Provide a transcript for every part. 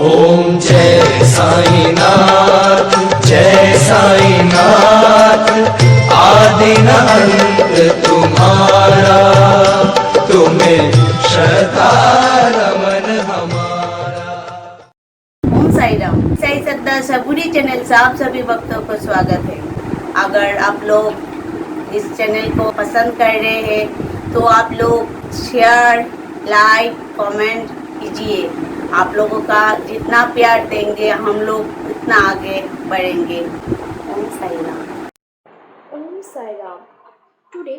ओम जय साईनाथ, जय साईनाथ। आदि न अंत तुम्हारा, तुम्हें श्रद्धा नमन हमारा। ओम साई राम। साई सत्ता सबूरी चैनल से आप सभी भक्तों को स्वागत है। अगर आप लोग इस चैनल को पसंद कर रहे हैं तो आप लोग शेयर, लाइक, कमेंट कीजिए। आप लोगों का जितना प्यार देंगे हम लोग उतना आगे बढ़ेंगे। ओम Sai Ram. Om Sai Ram. Today,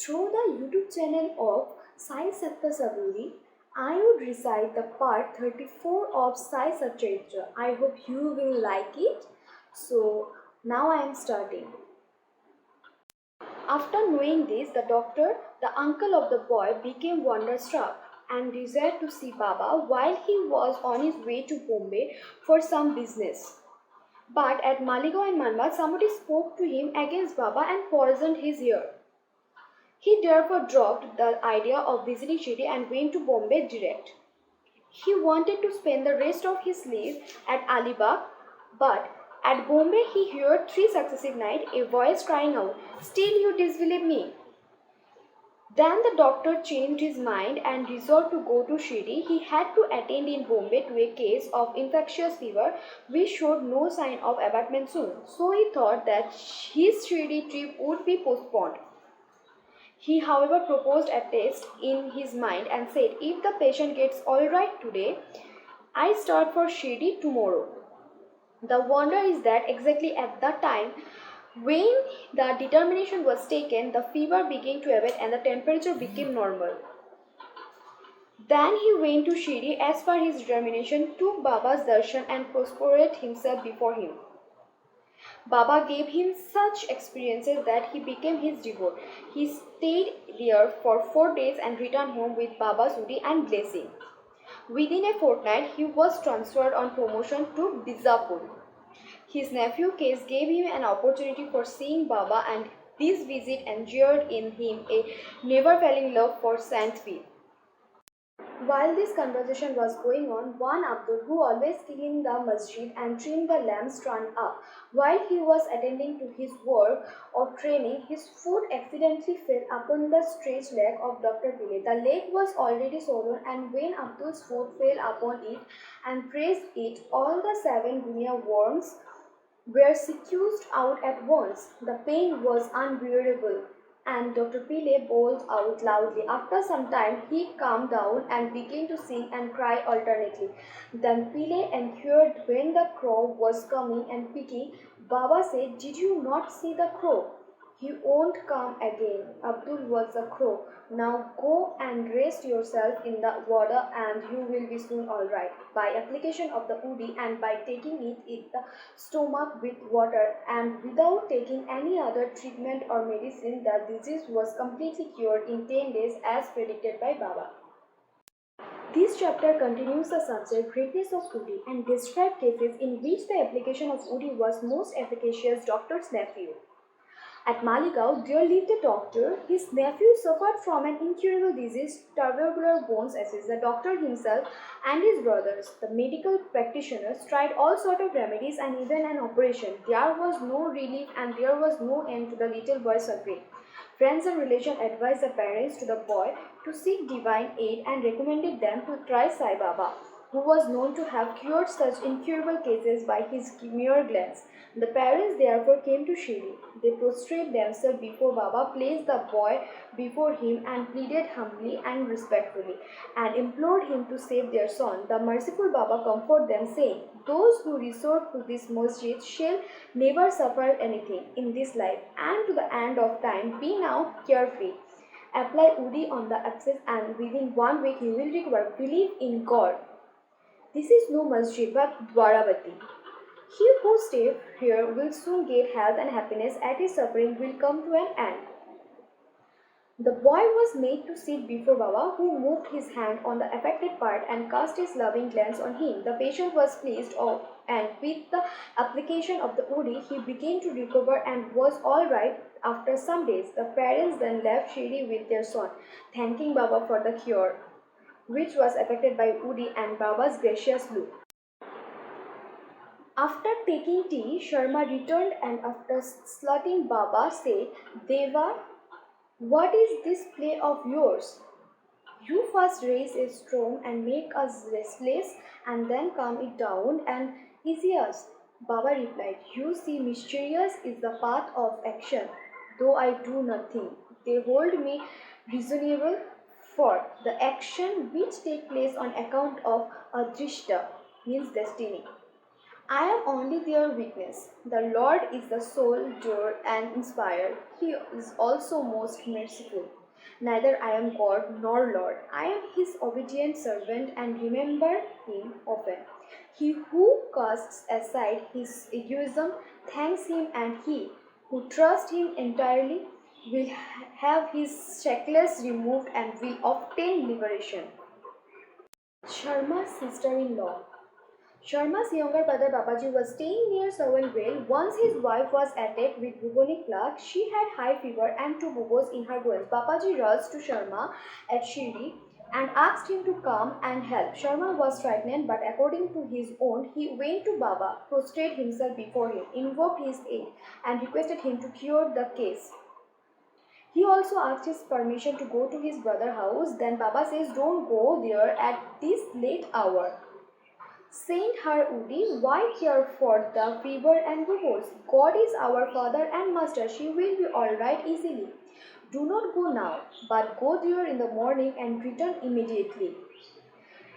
through the YouTube channel of Sai Satta Saburi, I would recite the part 34 of Sai Satcharitra. I hope you will like it. So, now I am starting. After knowing this, the doctor, the uncle of the boy, became wonderstruck and desired to see Baba while he was on his way to Bombay for some business. But at Maligaon and Manbat, somebody spoke to him against Baba and poisoned his ear. He therefore dropped the idea of visiting Shirdi and went to Bombay direct. He wanted to spend the rest of his life at Alibag, but at Bombay he heard 3 successive nights a voice crying out, "Still you disbelieve me." Then the doctor changed his mind and resolved to go to Shirdi. He had to attend in Bombay to a case of infectious fever which showed no sign of abatement soon. So he thought that his Shirdi trip would be postponed. He, however, proposed a test in his mind and said, "If the patient gets all right today, I start for Shirdi tomorrow." The wonder is that exactly at that time, when the determination was taken, the fever began to abate and the temperature became normal. Then he went to Shirdi as per his determination, took Baba's darshan and prostrated himself before him. Baba gave him such experiences that he became his devotee. He stayed there for 4 days and returned home with Baba's udi and blessing. Within a fortnight, he was transferred on promotion to Bizapur. His nephew Case gave him an opportunity for seeing Baba, and this visit engendered in him a never-failing love for Saint Faith. While this conversation was going on, one Abdul, who always cleaned the masjid and trimmed the lamps, turned up. While he was attending to his work of training, his foot accidentally fell upon the stretched leg of Dr. Pillay. The leg was already swollen, and when Abdul's foot fell upon it and pressed it, all the 7 guinea worms were sucked out at once. The pain was unbearable, and Dr. Pillay bawled out loudly. After some time, he calmed down and began to sing and cry alternately. Then Pillay inquired when the crow was coming, and picking Baba said, "Did you not see the crow? He won't come again." Abdul was the crow. "Now go and rest yourself in the water and you will be soon all right." By application of the udi and by taking it in the stomach with water and without taking any other treatment or medicine, the disease was completely cured in 10 days as predicted by Baba. This chapter continues the subject greatness of udi and describes cases in which the application of udi was most efficacious. Doctor's nephew. At Maligaon, there lived a doctor. His nephew suffered from an incurable disease, tubercular bone disease. The doctor himself and his brothers, the medical practitioners, tried all sorts of remedies and even an operation. There was no relief and there was no end to the little boy's suffering. Friends and relations advised the parents to the boy to seek divine aid and recommended them to try Sai Baba, who was known to have cured such incurable cases by his mere glance. The parents therefore came to Shirdi. They prostrated themselves before Baba, placed the boy before him and pleaded humbly and respectfully, and implored him to save their son. The merciful Baba comforted them, saying, "Those who resort to this masjid shall never suffer anything in this life, and to the end of time be now carefree. Apply udi on the abscess and within 1 week you will recover. Believe in God." This is no masjid but Dwaravati. He who stays here will soon get health and happiness, and his suffering will come to an end. The boy was made to sit before Baba, who moved his hand on the affected part and cast his loving glance on him. The patient was pleased, and with the application of the udi, he began to recover and was all right after some days. The parents then left Shirdi with their son, thanking Baba for the cure, which was effected by udi and Baba's gracious look. After taking tea, Sharma returned and after saluting Baba said, Deva, what is this play of yours? You first raise a storm and make us restless and then calm it down and easy us. Baba replied, You see, mysterious is the path of action. Though I do nothing, they hold me reasonable for the action which take place on account of adrishta, means destiny. I am only their witness. The Lord is the sole doer and inspired. He is also most merciful. Neither I am God nor Lord. I am His obedient servant and remember Him often. He who casts aside his egoism thanks Him, and he who trusts Him entirely will have his shackles removed and will obtain liberation. Sharma's sister-in-law. Sharma's younger brother Babaji was staying near Sawanvale. Once his wife was attacked with bubonic plague. She had high fever and two buboes in her bones. Babaji rushed to Sharma at Shirdi and asked him to come and help. Sharma was frightened, but according to his own, he went to Baba, prostrated himself before him, invoked his aid, and requested him to cure the case. He also asked his permission to go to his brother's house. Then Baba says, Don't go there at this late hour. Saint Harudi, why care for the fever and buboes? God is our Father and Master. She will be all right easily. Do not go now, but go there in the morning and return immediately.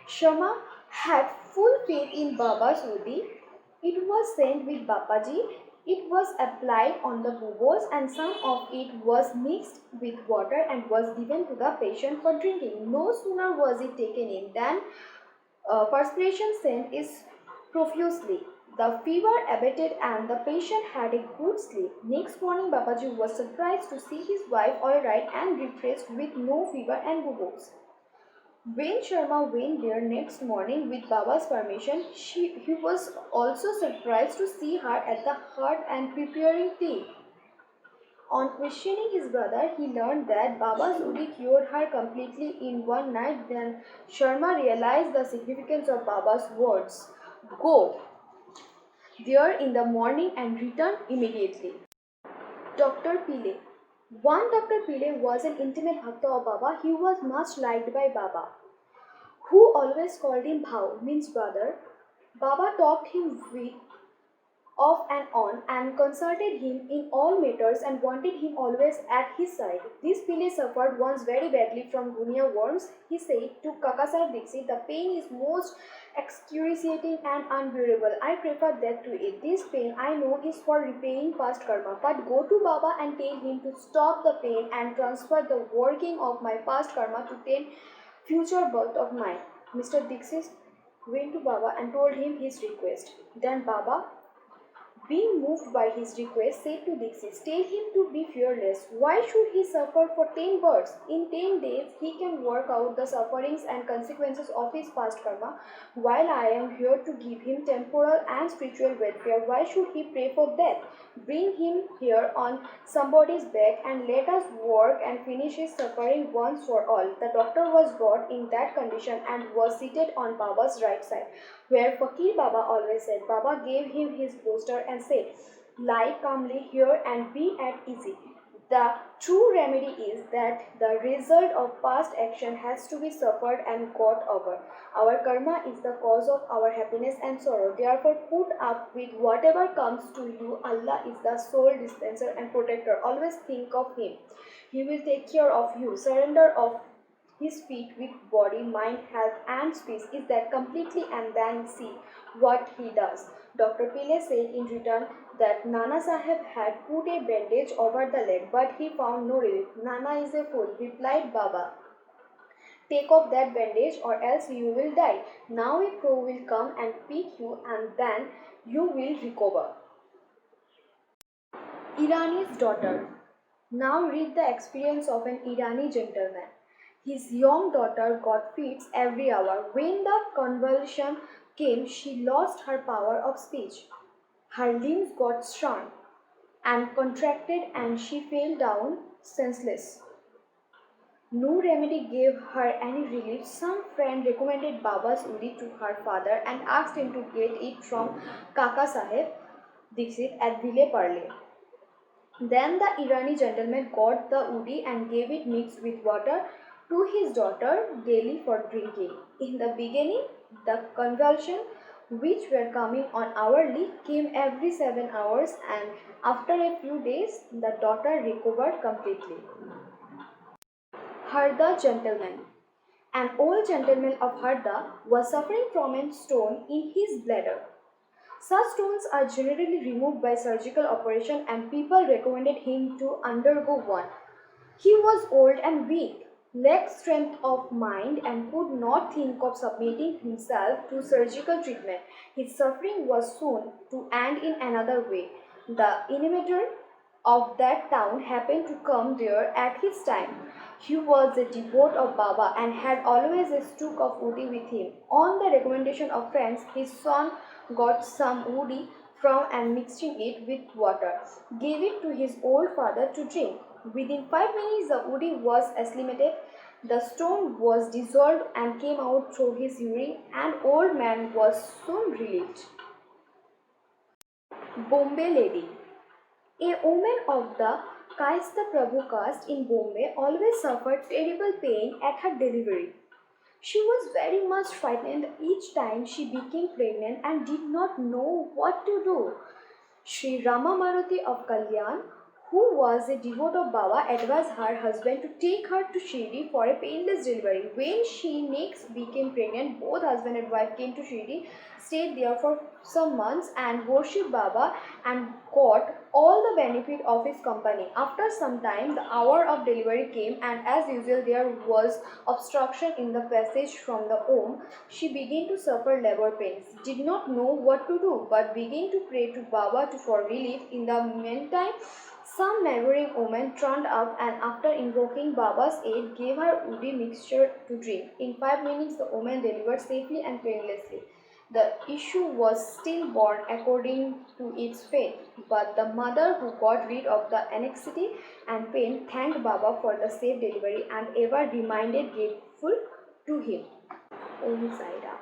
Shama had full faith in Baba's Udi. It was sent with Babaji. It was applied on the buboes and some of it was mixed with water and was given to the patient for drinking. No sooner was it taken in than perspiration sent is profusely. The fever abated and the patient had a good sleep. Next morning, Babaji was surprised to see his wife all right and refreshed with no fever and buboes. When Sharma went there next morning with Baba's permission, he was also surprised to see her at the hut and preparing tea. On questioning his brother, he learned that Baba's Udi cured her completely in one night. Then Sharma realized the significance of Baba's words. Go there in the morning and return immediately. Dr. Pile. One Dr. Pile was an intimate bhakta of Baba. He was much liked by Baba, who always called him Bhau, means brother. Baba talked him with off and on and consulted him in all matters and wanted him always at his side. This Pile suffered once very badly from gunia worms. He said to Kakasaheb Dixit, the pain is most excruciating and unbearable. I prefer death to it. This pain I know is for repaying past karma. But go to Baba and tell him to stop the pain and transfer the working of my past karma to 10 future birth of mine. Mr. Dixit went to Baba and told him his request. Then Baba, being moved by his request, said to Dixit, tell him to be fearless. Why should he suffer for 10 births? In 10 days, he can work out the sufferings and consequences of his past karma, while I am here to give him temporal and spiritual welfare. Why should he pray for death? Bring him here on somebody's back and let us work and finish his suffering once for all. The doctor was brought in that condition and was seated on Baba's right side, where Fakir Baba always sat. Baba gave him his bolster and said, lie calmly here and be at ease. The true remedy is that the result of past action has to be suffered and got over. Our karma is the cause of our happiness and sorrow. Therefore, put up with whatever comes to you. Allah is the sole dispenser and protector. Always think of Him. He will take care of you. Surrender of His feet with body, mind, health, and speech is that completely, and then see what he does. Dr. Pile said in return that Nana Sahib had put a bandage over the leg, but he found no relief. Nana is a fool, replied Baba. Take off that bandage or else you will die. Now a crow will come and pick you and then you will recover. Irani's daughter. Now read the experience of an Irani gentleman. His young daughter got fits every hour. When the convulsion came, she lost her power of speech. Her limbs got shrunk and contracted and she fell down senseless. No remedy gave her any relief. Some friend recommended Baba's Udi to her father and asked him to get it from Kaka Saheb Dixit at Ville Parle. Then the Irani gentleman got the Udi and gave it mixed with water to his daughter daily for drinking. In the beginning, the convulsions, which were coming on hourly, came every 7 hours, and after a few days, the daughter recovered completely. Harda gentleman. An old gentleman of Harda was suffering from a stone in his bladder. Such stones are generally removed by surgical operation and people recommended him to undergo one. He was old and weak, lacked strength of mind and could not think of submitting himself to surgical treatment. His suffering was soon to end in another way. The inhabitant of that town happened to come there at his time. He was a devotee of Baba and had always a stook of woody with him. On the recommendation of friends, his son got some woody from and mixing it with water, gave it to his old father to drink. Within 5 minutes, the woody was assimilated, the stone was dissolved and came out through his urine, and old man was soon relieved. Bombay Lady. A woman of the Kaista Prabhu caste in Bombay always suffered terrible pain at her delivery. She was very much frightened each time she became pregnant and did not know what to do. Sri Rama Maruti of Kalyan, who was a devotee of Baba, advised her husband to take her to Shirdi for a painless delivery. When she next became pregnant, both husband and wife came to Shirdi, stayed there for some months, and worshipped Baba and got all the benefit of his company. After some time, the hour of delivery came, and as usual, there was obstruction in the passage from the womb. She began to suffer labor pains, did not know what to do, but began to pray to Baba for relief. In the meantime, some neighboring women turned up and after invoking Baba's aid, gave her woody mixture to drink. In 5 minutes, the woman delivered safely and painlessly. The issue was stillborn according to its fate, but the mother who got rid of the anxiety and pain thanked Baba for the safe delivery and ever remained grateful to him. Om Sai Ram.